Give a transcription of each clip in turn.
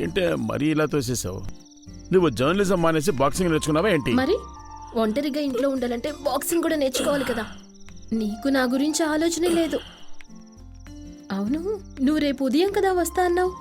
ఏంటే మరీ ఇలా తోసేసావు? నువ్వు జర్నలిజం మానేసి బాక్సింగ్ నేర్చుకున్నావా ఏంటి? మరి ఒంటరిగా ఇంట్లో ఉండాలంటే బాక్సింగ్ కూడా నేర్చుకోవాలి కదా. నీకు నా గురించి ఆలోచనే లేదు. అవును, నువ్వు రేపు ఉదయం కదా వస్తా అన్నావు.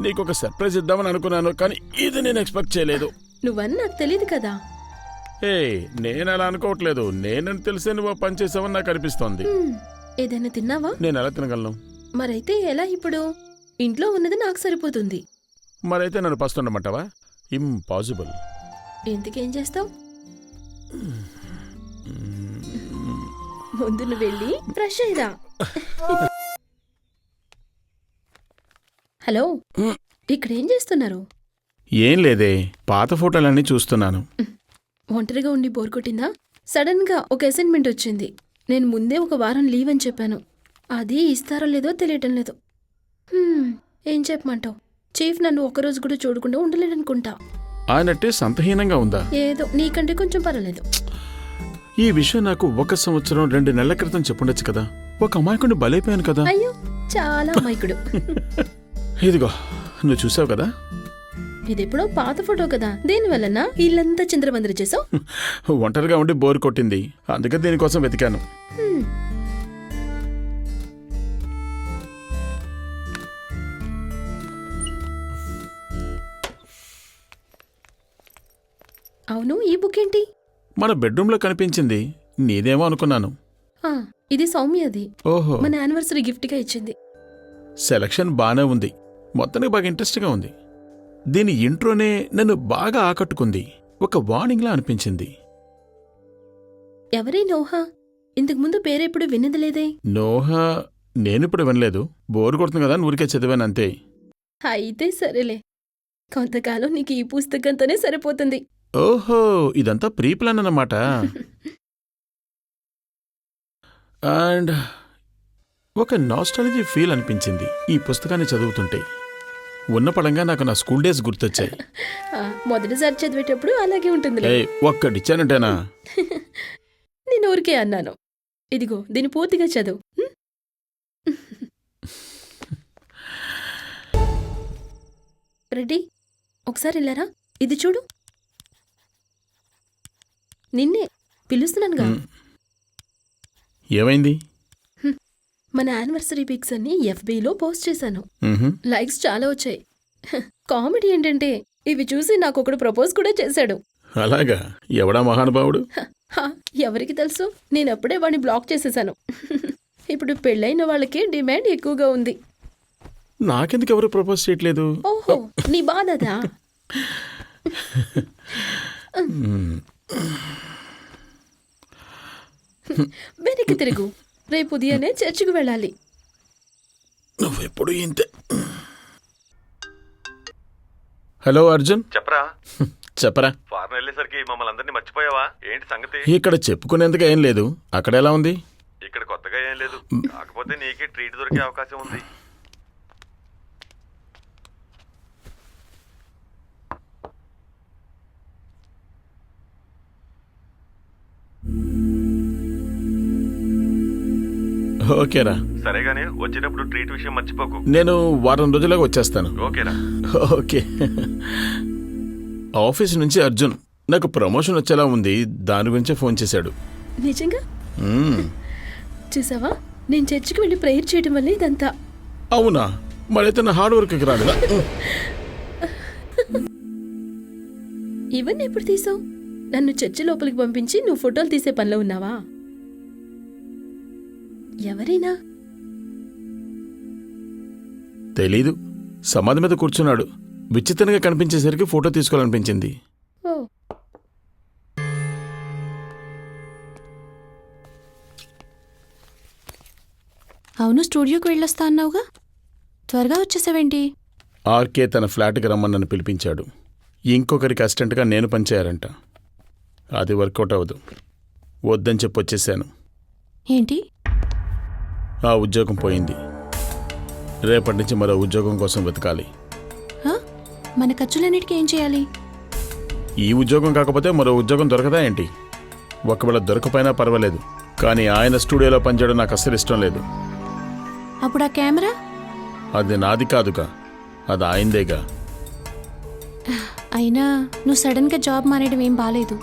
నీకు ఒక సర్ప్రైజ్ ఇద్దామని అనుకున్నాను, కానీ ఇది నేను ఎక్స్పెక్ట్ చేయలేదు. నువ్వని నాకు తెలియదు కదా. ఏ నేను అలా అనుకోవట్లేదు. నేనని తెలిసే నువ్వు పని చేసావని నాకు అనిపిస్తోంది. ఏదైనా తిన్నావా? నేను ఎలా తినగలను? మరైతే ఎలా? ఇప్పుడు ఇంట్లో ఉన్నది నాకు సరిపోతుంది. మరైతే నన్ను పస్తుండమంటావా? ఇంపాసిబుల్. ఎందుకేం చేస్తావు? ముందు నువ్వు వెళ్ళి ఫ్రెష్ అయ్యిరా. హలో, ఇక్కడేం చేస్తున్నారు? ఏం లేదే, పాత ఫోటోలన్నీ చూస్తున్నాను. ఒంటరిగా ఉండి బోర్ కొట్టిందా? సడన్ గా ఒక అసైన్మెంట్ వచ్చింది. నేను ముందే ఒక వారం లీవ్ అని చెప్పాను. అది ఇస్తారో లేదో తెలియటం లేదు. ఏం చెప్పమంటావు? చీఫ్ నన్ను ఒక్కరోజు కూడా చూడకుండా ఉండలేడనుకుంటా. ఆయనట్టే సంతహీనంగా ఉందా? ఏదో నీకంటే కొంచెం పర్వాలేదు. ఈ విషయం నాకు 1 సంవత్సరం 2 నెలల క్రితం చెప్పుండొచ్చు కదా. ఒక అమాయకుడిని బలైపోయాను కదా. అయ్యో, చాలా అమాయకుడు. ఇదిగో నువ్వు చూసావు కదా. ఇదెప్పుడో పాత ఫోటో కదా, దేనివల్లనా ఇల్లంతా చింద్రబందర చేసావు? ఒంటరిగా ఉండి బోర్ కొట్టింది, అందుకే దీనికోసం వెతికాను. అవును, ఈ బుక్ ఏంటి? మన బెడ్రూమ్ లో కనిపించింది. నీదేమో అనుకున్నాను. ఇది సౌమ్యది. ఓహో, మన యానివర్సరీ గిఫ్ట్ గా ఇచ్చింది. సెలక్షన్ బానే ఉంది. మొత్తానికి బాగా ఇంట్రెస్ట్ గా ఉంది. దీని ఇంట్రోనే నన్ను బాగా ఆకట్టుకుంది. ఒక వార్నింగ్ లా అనిపించింది. ఎవరే నోహా? ఇంతకు ముందు పేరెప్పుడు విన్నది లేదే. నోహా నేనిప్పుడు వినలేదు. బోరు కొడుతుంది కదా, ఊరికే చదివాను అంతే. అయితే సరేలే, కొంతకాలం నీకు ఈ పుస్తకంతోనే సరిపోతుంది. ఓహో, ఇదంతా ప్రీ ప్లాన్ అన్నమాట. అండ్ ఒక నాస్టాలజీ ఫీల్ అనిపించింది ఈ పుస్తకాన్ని చదువుతుంటే. ఉన్న పడంగా నాకు నా స్కూల్ డేస్ గుర్తొచ్చాయి. మొదటిసారి చదివేటప్పుడు అలాగే ఉంటుంది. ఒక్కడిచ్చానంటేనా? నేను ఊరికే అన్నాను. ఇదిగో దీన్ని పూర్తిగా చదువు. రెడ్డి, ఒకసారి వెళ్ళారా? ఇది చూడు. నిన్నే పిలుస్తున్నానుగా. ఏమైంది? మన యానివర్సరీ పిక్స్ అన్ని FBలో పోస్ట్ చేశాను. లైక్స్ చాలా వచ్చాయి. కామెడీ ఏంటంటే ఇవి చూసి నాకొకడు ప్రపోజ్ కూడా చేశాడు. అలాగా? ఎవడా మహానుభావుడు? ఎవరికి తెలుసు, నేనప్పుడే వాడిని బ్లాక్ చేసేశాను. ఇప్పుడు పెళ్ళైన వాళ్ళకి డిమాండ్ ఎక్కువగా ఉంది. నాకెందుకు ఎవరు ప్రపోజ్ చేయట్లేదు? ఓహో, నీ బాధదా? వెనక్కి తిరుగు. రేపు ఉదయాన్నే చర్చికి వెళ్ళాలి. నువ్వెప్పుడు ఇంతే. హలో అర్జున్. చెప్పరా. ఫారెన్ వెళ్ళేసరికి మమ్మల్ని అందరినీ మర్చిపోయావా? ఏంటి సంగతి? ఇక్కడ చెప్పుకునేందుకు ఏం లేదు. అక్కడ ఎలా ఉంది? ఇక్కడ కొత్తగా ఏం లేదు, కాకపోతే నీకే ట్రీట్ దొరికే అవకాశం ఉంది. ఓకేరా. సరేగానే, వచ్చేటప్పుడు ట్రీట్ విషయం మర్చిపోకు. నేను వారం రోజులుగా వచ్చేస్తాను. ఓకేరా? ఓకే. ఆఫీస్ నుంచి అర్జున్ నాకు ప్రమోషన్ వచ్చేలా ఉంది, దాని గురించే ఫోన్ చేశాడు. నిజంగా? చూసావా, నేను చర్చికి వెళ్ళి ప్రేయర్ చేయడం వల్ల ఇదంతా. అవునా? మరైతే నా హార్డ్ వర్క్కి రాలేదా? ఇవన్నీ ఎప్పుడు తీసావు? నన్ను చర్చి లోపలికి పంపించి నువ్వు ఫోటోలు తీసే పనిలో ఉన్నావా? ఎవరైనా? తెలీదు. సమాధి మీద కూర్చున్నాడు. విచిత్రంగా కనిపించేసరికి ఫోటో తీసుకోవాలనిపించింది. ఓ, అవును, స్టూడియోకి వెళ్ళొస్తా అన్నావుగా, త్వరగా వచ్చేసావేంటి? ఆర్కే తన ఫ్లాట్కి రమ్మని పిలిపించాడు. ఇంకొకరికి అసిస్టెంట్గా నేను పనిచేయాలంట. అది వర్కౌట్ అవ్వదు. వద్దని చెప్పి వచ్చేసాను. ఏంటి? ఆ ఉద్యోగం పోయింది. రేపటి నుంచి మరో ఉద్యోగం కోసం వెతకాలి. మన ఖర్చులన్నిటికీ ఏం చేయాలి? ఈ ఉద్యోగం కాకపోతే మరో ఉద్యోగం దొరకదా ఏంటి? ఒకవేళ దొరకపోయినా పర్వాలేదు, కానీ ఆయన స్టూడియోలో పనిచేయడం నాకు అస్సలు ఇష్టం లేదు. అప్పుడు ఆ కెమెరా? అది నాది కాదుగా, అది ఆయిందేగా. అయినా నువ్వు సడన్గా జాబ్ మానేయడం ఏం బాలేదు.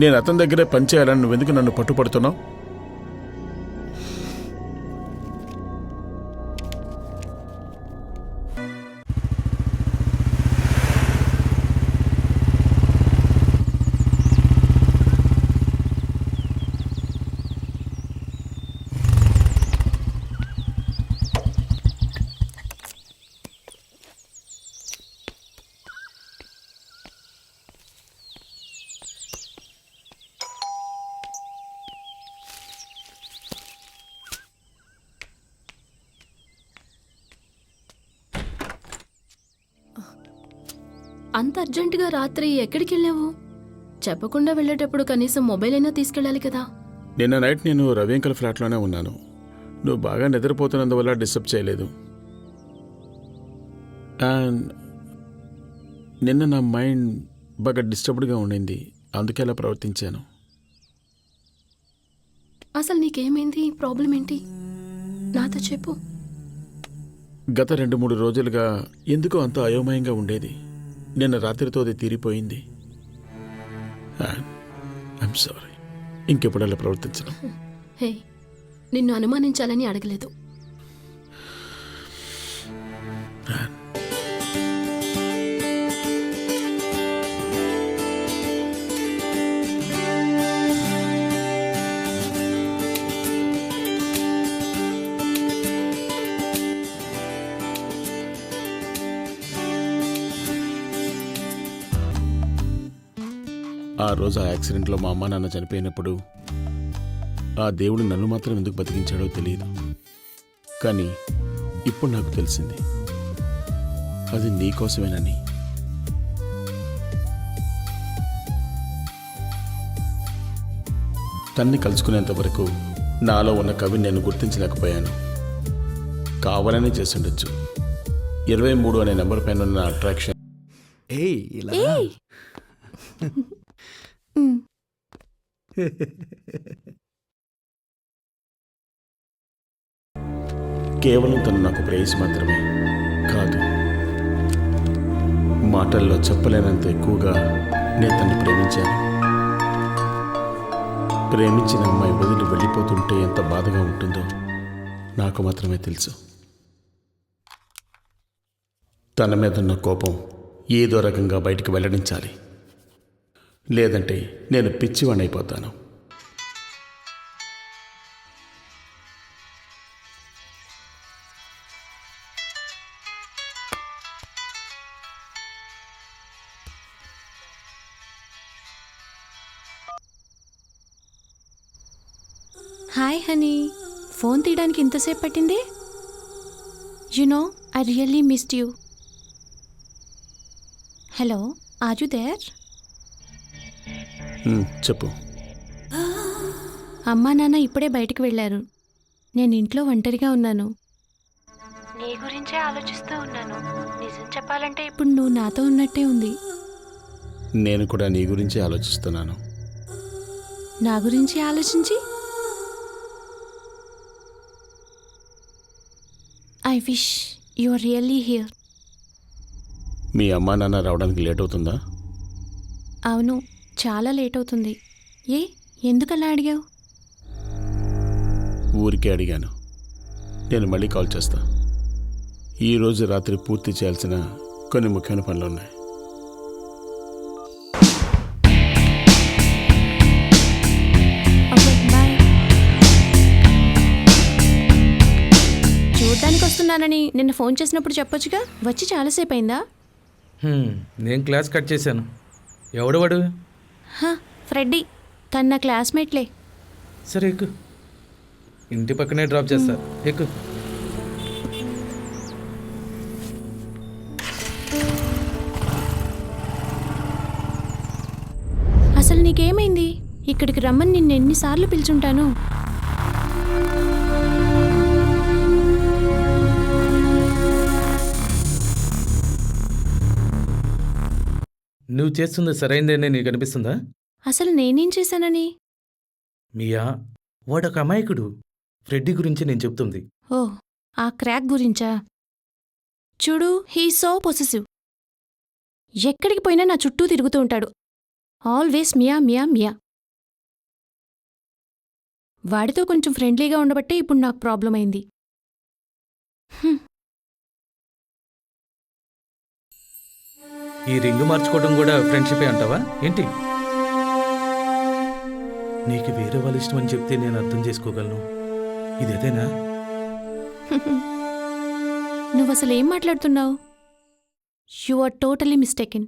నేను అతని దగ్గరే పని చేయాలని నువ్వెందుకు నన్ను పట్టుపడుతున్నావు? అంత అర్జెంటుగా రాత్రి ఎక్కడికి వెళ్ళావు? చెప్పకుండా వెళ్ళేటప్పుడు కనీసం మొబైల్ అయినా తీసుకెళ్ళాలి కదా. నిన్న నైట్ నేను రవి అంకుల్ ఫ్లాట్లోనే ఉన్నాను. నువ్వు బాగా నిద్రపోతున్నందువల్ల డిస్టర్బ్ చేయలేదు. అండ్ నిన్న నా మైండ్ బాగా డిస్టర్బ్డ్గా ఉండింది, అందుకే అలా ప్రవర్తించాను. అసలు నీకేమైంది? ప్రాబ్లం ఏంటి? నాతో చెప్పు. గత 2-3 రోజులుగా ఎందుకో అంత అయోమయంగా ఉండేది. నిన్న రాత్రితో అది తీరిపోయింది. I'm sorry. ఇంకెప్పుడు అలా ప్రవర్తించను. హే, నిన్ను అనుమానించాలని అడగలేదు. ఆ రోజు ఆ యాక్సిడెంట్లో మా అమ్మ నాన్న చనిపోయినప్పుడు ఆ దేవుడు నన్ను మాత్రం ఎందుకు బతికించాడో తెలియదు. కానీ ఇప్పుడు నాకు తెలిసింది, అది నీకోసమేనని. తన్ని కలుసుకునేంత వరకు నాలో ఉన్న కవిని నేను గుర్తించలేకపోయాను. కావాలనే చేసుండొచ్చు. 23 అనే నెంబర్ పైన ఉన్న అట్రాక్షన్. కేవలం తను నాకు ప్రేయసి మాత్రమే కాదు, మాటల్లో చెప్పలేనంత ఎక్కువగా నేను తన్ని ప్రేమించాను. ప్రేమించిన అమ్మాయి వదిలి వెళ్ళిపోతుంటే ఎంత బాధగా ఉంటుందో నాకు మాత్రమే తెలుసు. తన మీద ఉన్న కోపం ఏదో రకంగా బయటికి వెల్లడించాలి, లేదంటే నేను పిచ్చివాణ్ణైపోతాను. హాయ్ హనీ, ఫోన్ తీయడానికి ఇంతసేపు పట్టింది? You know I really missed you. Hello, are you there? చెప్పు. అమ్మా నాన్న ఇప్పుడే బయటకు వెళ్ళారు. నేను ఇంట్లో ఒంటరిగా ఉన్నాను. నీ గురించే ఆలోచిస్తూ ఉన్నాను. నిజం చెప్పాలంటే ఇప్పుడు నువ్వు నాతో ఉన్నట్టే ఉంది. నేను కూడా నీ గురించి ఆలోచిస్తున్నాను. నా గురించి ఆలోచించి I wish you are really here. మీ అమ్మా నాన్న రావడానికి లేట్ అవుతుందా? అవును, చాలా లేట్ అవుతుంది. ఏ, ఎందుకలా అడిగావు? ఊరికే అడిగాను. నేను మళ్ళీ కాల్ చేస్తా. ఈరోజు రాత్రి పూర్తి చేయాల్సిన కొన్ని ముఖ్యమైన పనులు ఉన్నాయి. Okay, bye. చూడ్డానికి వస్తున్నానని నిన్న ఫోన్ చేసినప్పుడు చెప్పొచ్చుగా. వచ్చి చాలాసేపు అయిందా? నేను క్లాస్ కట్ చేశాను. ఎవడు వాడు? ఫ్రెడ్డీ, తన నా క్లాస్మేట్లే. సరే ఎక్కు, ఇంటి పక్కనే డ్రాప్ చేస్తా. ఎక్కు. అసలు నీకేమైంది? ఇక్కడికి రమ్మని నిన్ను ఎన్నిసార్లు పిలుచుంటాను. నువ్వు చేస్తుంది సరైందేనే నీకు అనిపిస్తుందా? అసలు నేనేం చేశానని? మియా, వాడొక అమాయకుడు. ఫ్రెడ్డీ గురించి నేను చెప్తుంది. ఓ, ఆ క్రాక్ గురించా? చూడు హీ సో పొసెసివ్. ఎక్కడికి పోయినా నా చుట్టూ తిరుగుతూ ఉంటాడు. ఆల్వేస్ మియా మియా మియా. వాడితో కొంచెం ఫ్రెండ్లీగా ఉండబట్టే ఇప్పుడు నాకు ప్రాబ్లం అయింది. ఈ రింగ్ మార్చుకోవడం కూడా ఫ్రెండ్షిపే అంటావా ఏంటి? నీకు వేరే వాళ్ళ ఇష్టం అని చెప్తే నేను అర్థం చేసుకోగలను. ఇదేదేనా? నువ్వసలు ఏం మాట్లాడుతున్నావు? You are totally mistaken.